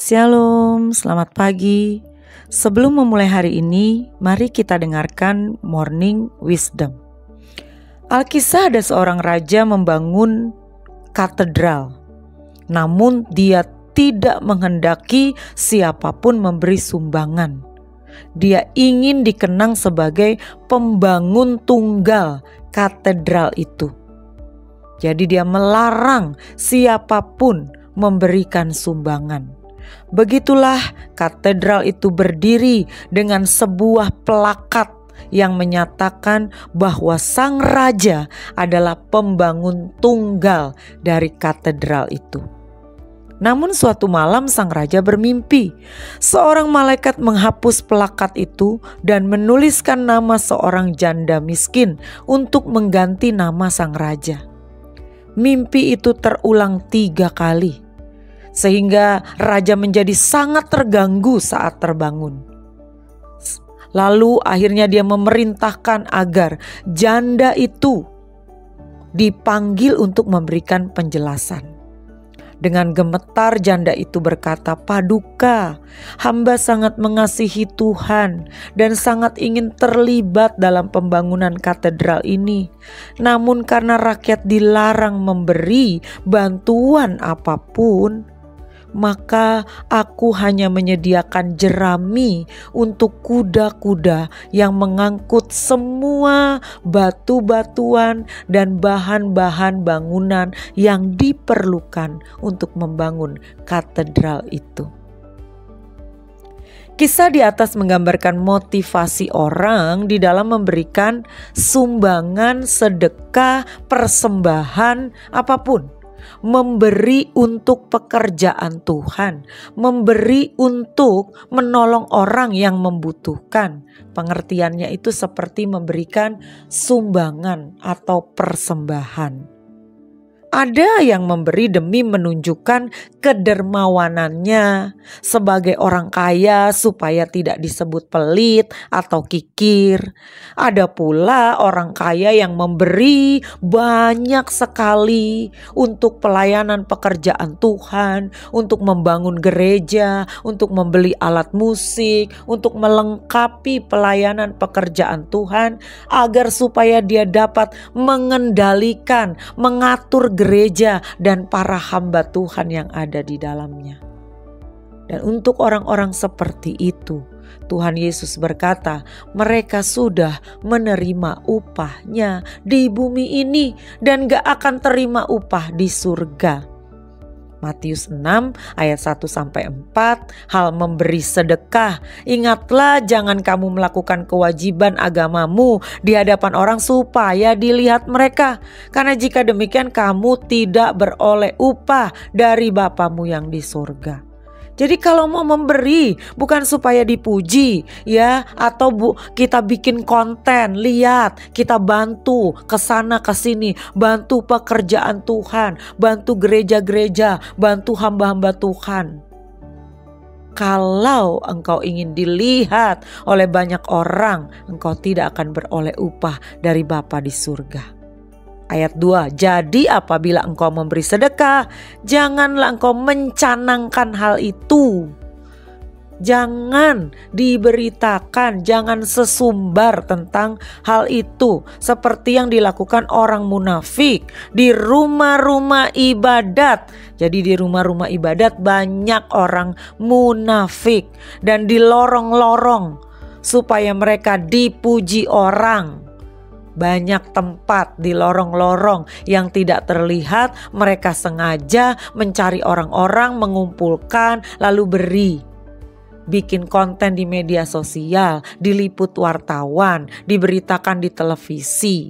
Shalom, selamat pagi. Sebelum memulai hari ini, mari kita dengarkan Morning Wisdom. Alkisah ada seorang raja membangun katedral, namun dia tidak menghendaki siapapun memberi sumbangan. Dia ingin dikenang sebagai pembangun tunggal katedral itu. Jadi dia melarang siapapun memberikan sumbangan. Begitulah katedral itu berdiri dengan sebuah plakat yang menyatakan bahwa sang raja adalah pembangun tunggal dari katedral itu. Namun suatu malam sang raja bermimpi. Seorang malaikat menghapus plakat itu dan menuliskan nama seorang janda miskin untuk mengganti nama sang raja. Mimpi itu terulang 3 kali. Sehingga raja menjadi sangat terganggu saat terbangun. Lalu akhirnya dia memerintahkan agar janda itu dipanggil untuk memberikan penjelasan. Dengan gemetar janda itu berkata, "Paduka, hamba sangat mengasihi Tuhan dan sangat ingin terlibat dalam pembangunan katedral ini. Namun karena rakyat dilarang memberi bantuan apapun, maka aku hanya menyediakan jerami untuk kuda-kuda yang mengangkut semua batu-batuan dan bahan-bahan bangunan yang diperlukan untuk membangun katedral itu." Kisah di atas menggambarkan motivasi orang di dalam memberikan sumbangan, sedekah, persembahan apapun. Memberi untuk pekerjaan Tuhan, memberi untuk menolong orang yang membutuhkan. Pengertiannya itu seperti memberikan sumbangan atau persembahan. Ada yang memberi demi menunjukkan kedermawanannya sebagai orang kaya supaya tidak disebut pelit atau kikir. Ada pula orang kaya yang memberi banyak sekali untuk pelayanan pekerjaan Tuhan, untuk membangun gereja, untuk membeli alat musik, untuk melengkapi pelayanan pekerjaan Tuhan agar supaya dia dapat mengendalikan, mengatur gereja dan para hamba Tuhan yang ada di dalamnya. Dan untuk orang-orang seperti itu, Tuhan Yesus berkata, mereka sudah menerima upahnya di bumi ini dan gak akan terima upah di surga. Matius 6 ayat 1-4, hal memberi sedekah. Ingatlah, jangan kamu melakukan kewajiban agamamu di hadapan orang supaya dilihat mereka. Karena jika demikian kamu tidak beroleh upah dari Bapamu yang di surga. Jadi kalau mau memberi bukan supaya dipuji ya, atau kita bikin konten, lihat kita bantu ke sana ke sini, bantu pekerjaan Tuhan, bantu gereja-gereja, bantu hamba-hamba Tuhan. Kalau engkau ingin dilihat oleh banyak orang, engkau tidak akan beroleh upah dari Bapa di surga. Ayat 2, jadi apabila engkau memberi sedekah, janganlah engkau mencanangkan hal itu. Jangan diberitakan, jangan sesumbar tentang hal itu. Seperti yang dilakukan orang munafik di rumah-rumah ibadat. Jadi di rumah-rumah ibadat banyak orang munafik. Dan di lorong-lorong supaya mereka dipuji orang. Banyak tempat di lorong-lorong yang tidak terlihat, mereka sengaja mencari orang-orang, mengumpulkan, lalu beri. Bikin konten di media sosial, diliput wartawan, diberitakan di televisi.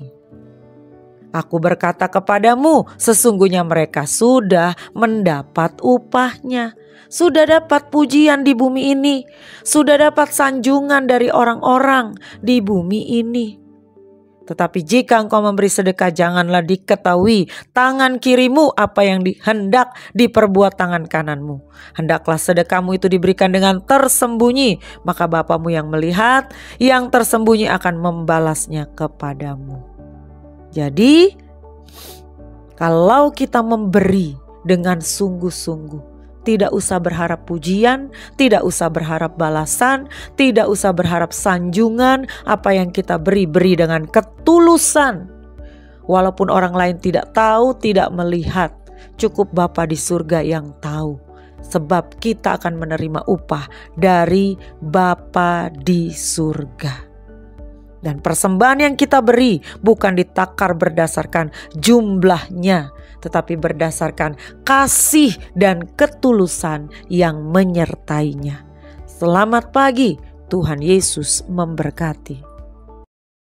Aku berkata kepadamu, sesungguhnya mereka sudah mendapat upahnya. Sudah dapat pujian di bumi ini. Sudah dapat sanjungan dari orang-orang di bumi ini. Tetapi jika engkau memberi sedekah, janganlah diketahui tangan kirimu apa yang hendak diperbuat tangan kananmu. Hendaklah sedekahmu itu diberikan dengan tersembunyi, maka Bapamu yang melihat yang tersembunyi akan membalasnya kepadamu. Jadi kalau kita memberi dengan sungguh-sungguh, Tidak usah berharap pujian, tidak usah berharap balasan, tidak usah berharap sanjungan. Apa yang kita beri dengan ketulusan. Walaupun orang lain tidak tahu, tidak melihat, cukup Bapa di surga yang tahu. Sebab kita akan menerima upah dari Bapa di surga. Dan persembahan yang kita beri bukan ditakar berdasarkan jumlahnya, tetapi berdasarkan kasih dan ketulusan yang menyertainya. Selamat pagi, Tuhan Yesus memberkati.